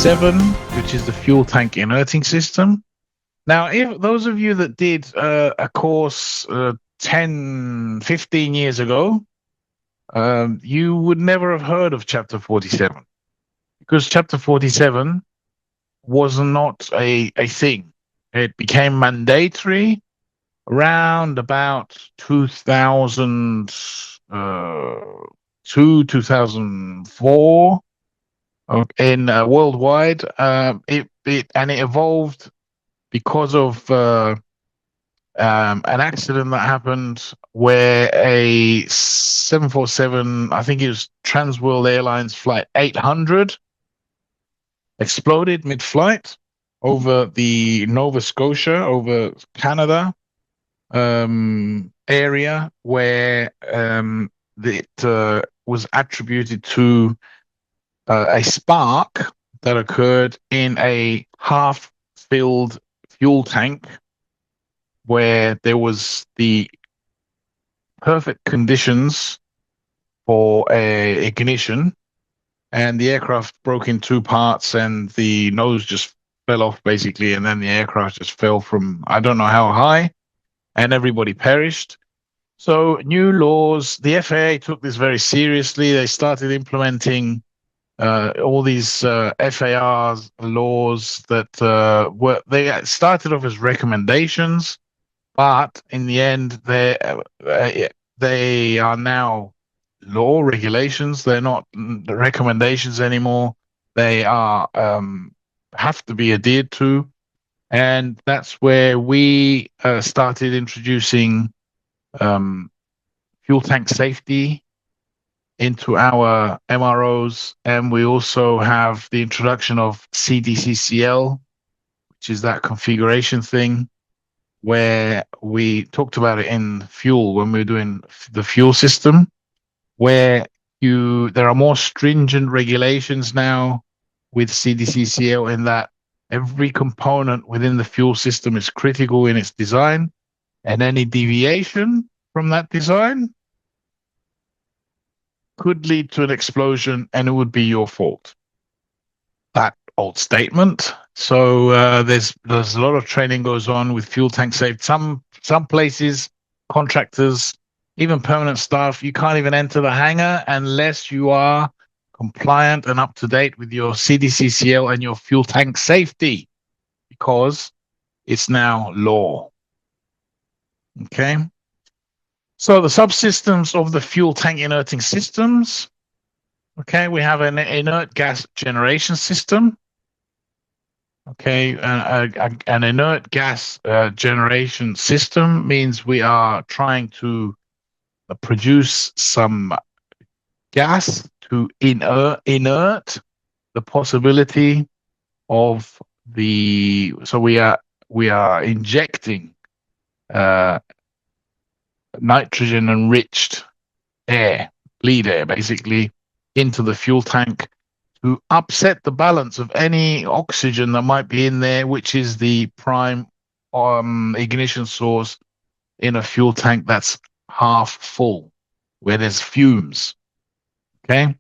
47, which is the fuel tank inerting system. Now, if those of you that did a course 10, 15 years ago, you would never have heard of Chapter 47 because Chapter 47 was not a thing. It became mandatory around about 2002, 2004 in worldwide. It evolved because of an accident that happened where a 747, I think it was Trans World Airlines Flight 800, exploded mid-flight over the Nova Scotia, over Canada area, where it was attributed to a spark that occurred in a half-filled fuel tank where there was the perfect conditions for a ignition, and the aircraft broke in two parts and the nose just fell off basically, and then the aircraft just fell from I don't know how high, and everybody perished. So new laws, the FAA took this very seriously. They started implementing all these FAR laws that they started off as recommendations, but in the end, they are now law regulations. They're not the recommendations anymore. They are have to be adhered to, and that's where we started introducing fuel tank safety into our MROs, and we also have the introduction of CDCCL, which is that configuration thing where we talked about it in fuel when we were doing the fuel system, where there are more stringent regulations now with CDCCL in that every component within the fuel system is critical in its design, and any deviation from that design could lead to an explosion, and it would be your fault. That old statement. So there's a lot of training goes on with fuel tank safety. Some places, contractors, even permanent staff, you can't even enter the hangar unless you are compliant and up to date with your CDCCL and your fuel tank safety, because it's now law. Okay. So the subsystems of the fuel tank inerting systems. Okay, we have an inert gas generation system. Okay, an inert gas generation system means we are trying to produce some gas to inert the possibility of so we are injecting nitrogen enriched air, bleed air basically, into the fuel tank to upset the balance of any oxygen that might be in there, which is the prime ignition source in a fuel tank that's half full, where there's fumes. Okay.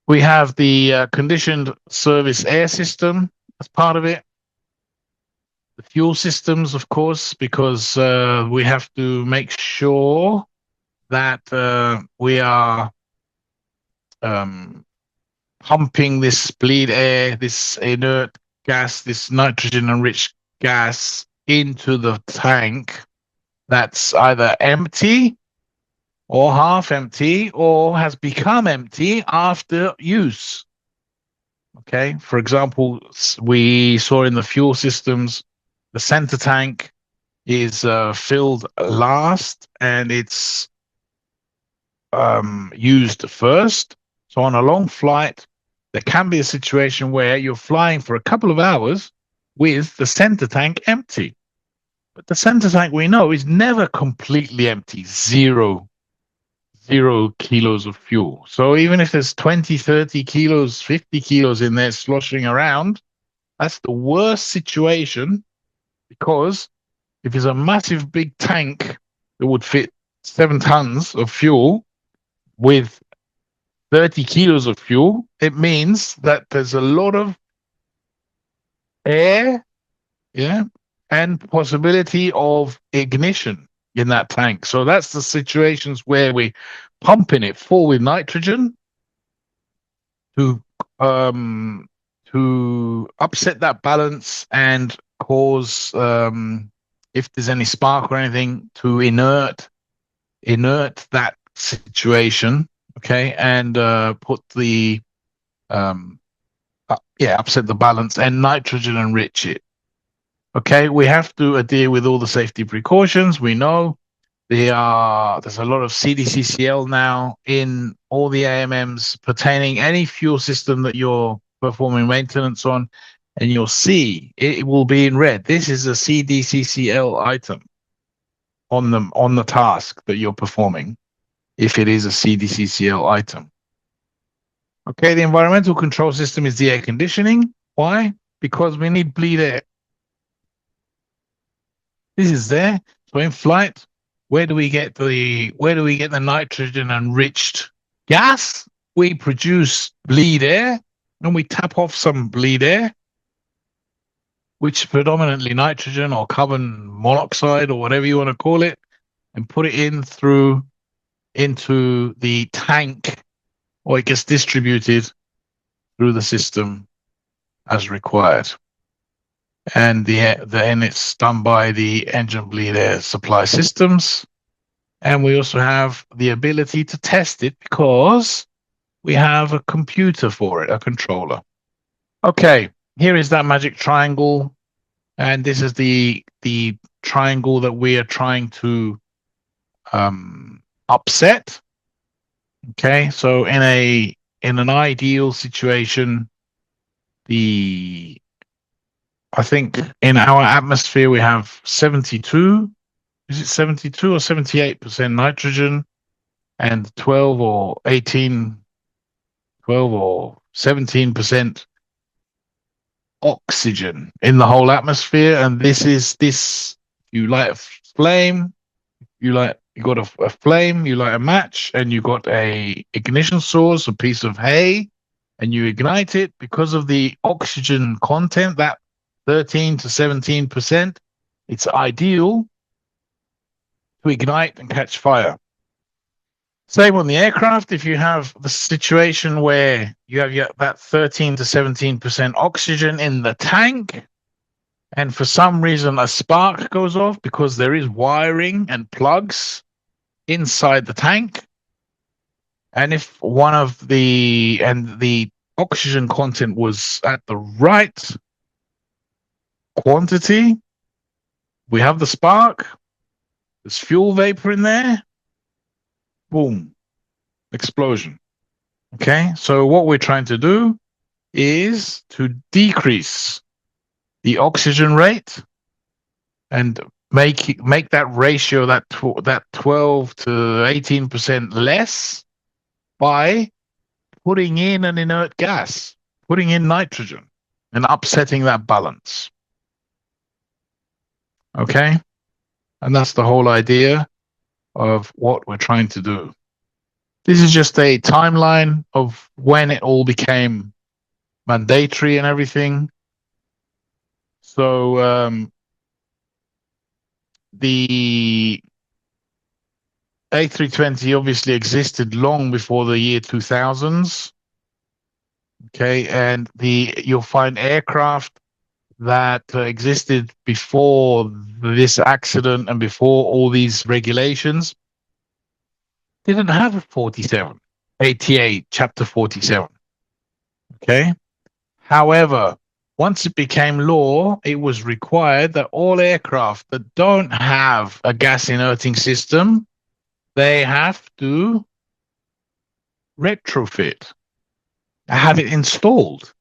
We have the conditioned service air system as part of it. The fuel systems, of course, because we have to make sure that we are pumping this bleed air, this inert gas, this nitrogen-enriched gas into the tank that's either empty or half empty or has become empty after use. Okay, for example, we saw in the fuel systems, the center tank is filled last and it's used first. So on a long flight, there can be a situation where you're flying for a couple of hours with the center tank empty. But the center tank, we know, is never completely empty, zero kilos of fuel. So even if there's 20, 30 kilos, 50 kilos in there sloshing around, that's the worst situation, because if it's a massive big tank that would fit 7 tons of fuel with 30 kilos of fuel, it means that there's a lot of air, yeah, and possibility of ignition in that tank. So that's the situations where we pumping it full with nitrogen to um to upset that balance and cause if there's any spark or anything to inert that situation, okay, and put the upset the balance and nitrogen enrich it. Okay, we have to adhere with all the safety precautions. We know there's a lot of CDCCL now in all the AMMs pertaining any fuel system that you're performing maintenance on, and you'll see it will be in red. This is a CDCCL item on the task that you're performing, if it is a CDCCL item. Okay, the environmental control system is the air conditioning. Why? Because we need bleed air. This is there. So in flight, where do we get the nitrogen enriched gas? We produce bleed air, and we tap off some bleed air, which is predominantly nitrogen or carbon monoxide or whatever you want to call it, and put it into the tank, or it gets distributed through the system as required. And then it's done by the engine bleed air supply systems. And we also have the ability to test it because we have a computer for it, a controller. Okay, here is that magic triangle. And this is the triangle that we are trying to upset. Okay, so in an ideal situation, I think in our atmosphere we have 72. Is it 72 or 78% nitrogen and 12 or 17% oxygen in the whole atmosphere. And you light a flame, you got a flame, you light a match, and you got a ignition source, a piece of hay, and you ignite it. Because of the oxygen content, that 13 to 17%, it's ideal to ignite and catch fire. Same on the aircraft. If you have the situation where you have that 13 to 17% oxygen in the tank, and for some reason a spark goes off because there is wiring and plugs inside the tank, and if the oxygen content was at the right quantity, we have the spark, there's fuel vapor in there, boom, explosion. Okay, so what we're trying to do is to decrease the oxygen rate and make that ratio, that 12 to 18% less, by putting in an inert gas, putting in nitrogen and upsetting that balance. Okay, and that's the whole idea of what we're trying to do. This is just a timeline of when it all became mandatory and everything. So the A320 obviously existed long before the year 2000s. Okay, and you'll find aircraft that existed before this accident and before all these regulations didn't have a 47, ATA Chapter 47. Okay. However, once it became law, it was required that all aircraft that don't have a gas inerting system, they have to retrofit, have it installed.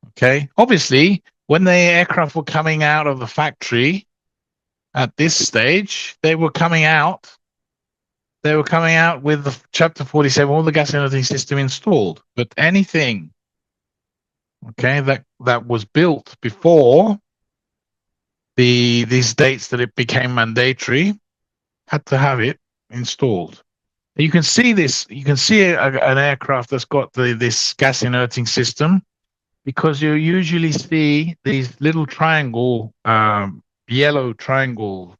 Okay. Obviously, when the aircraft were coming out of the factory at this stage, they were coming out with the Chapter 47, all the gas inerting system installed. But anything, okay, that was built before these dates that it became mandatory had to have it installed. You can see this. You can see an aircraft that's got this gas inerting system. because you usually see these little triangle, yellow triangle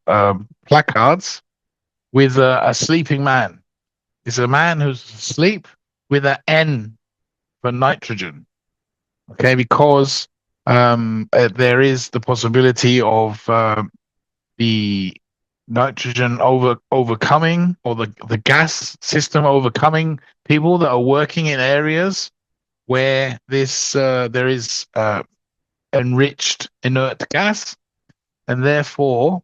placards with a sleeping man. It's a man who's asleep with an N for nitrogen. Okay, because there is the possibility of the nitrogen overcoming, or the gas system overcoming people that are working in areas where there is enriched inert gas, and therefore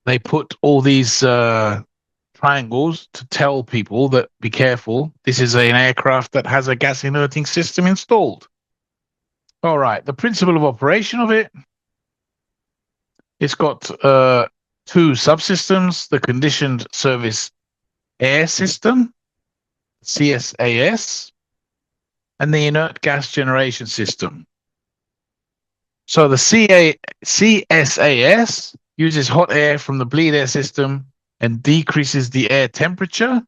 they put all these triangles to tell people that be careful. This is an aircraft that has a gas inerting system installed. All right, the principle of operation of it. It's got two subsystems: the conditioned service air system, CSAS, and the inert gas generation system. So the CSAS uses hot air from the bleed air system and decreases the air temperature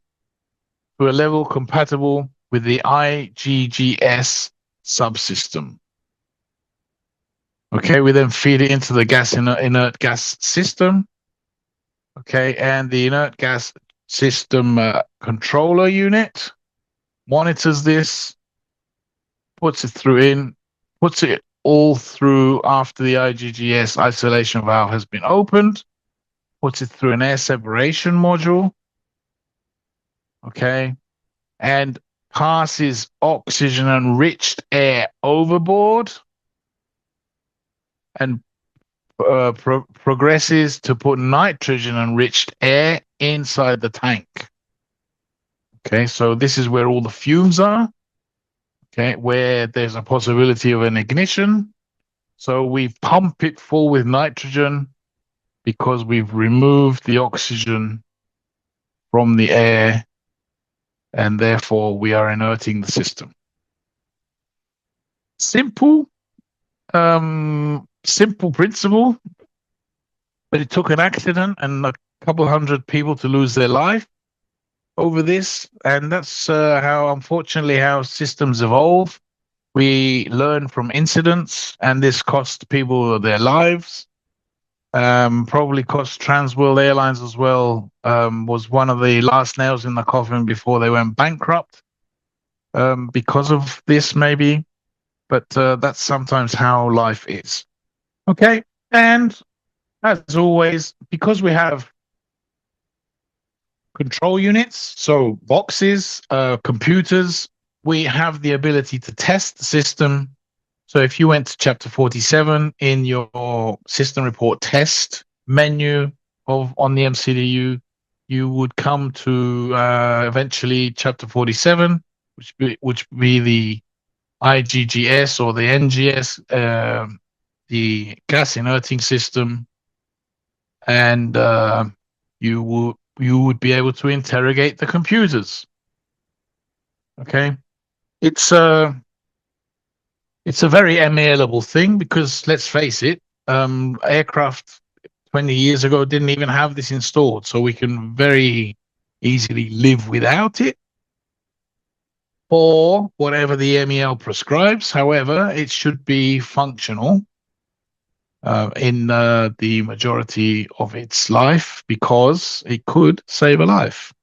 to a level compatible with the IGGS subsystem. Okay, we then feed it into the inert gas system. Okay, and the inert gas system controller unit monitors this, puts it all through after the IGGS isolation valve has been opened, puts it through an air separation module, okay, and passes oxygen enriched air overboard, and progresses to put nitrogen enriched air inside the tank. Okay, so this is where all the fumes are. Okay, where there's a possibility of an ignition. So we pump it full with nitrogen because we've removed the oxygen from the air, and therefore we are inerting the system. Simple principle, but it took an accident and a couple hundred people to lose their life over this, and that's unfortunately how systems evolve. We learn from incidents, and this cost people their lives. Probably cost Transworld Airlines as well. Was one of the last nails in the coffin before they went bankrupt because of this, maybe. But that's sometimes how life is. Okay, and as always, because we have control units, so boxes, computers, we have the ability to test the system. So if you went to chapter 47 in your system report test menu on the MCDU, you would come to eventually chapter 47, which would be the IGGS or the NGS, the gas inerting system, and you would be able to interrogate the computers. Okay, it's a very amiable thing, because let's face it, aircraft 20 years ago didn't even have this installed, so we can very easily live without it or whatever the MEL prescribes. However, it should be functional in the majority of its life, because it could save a life.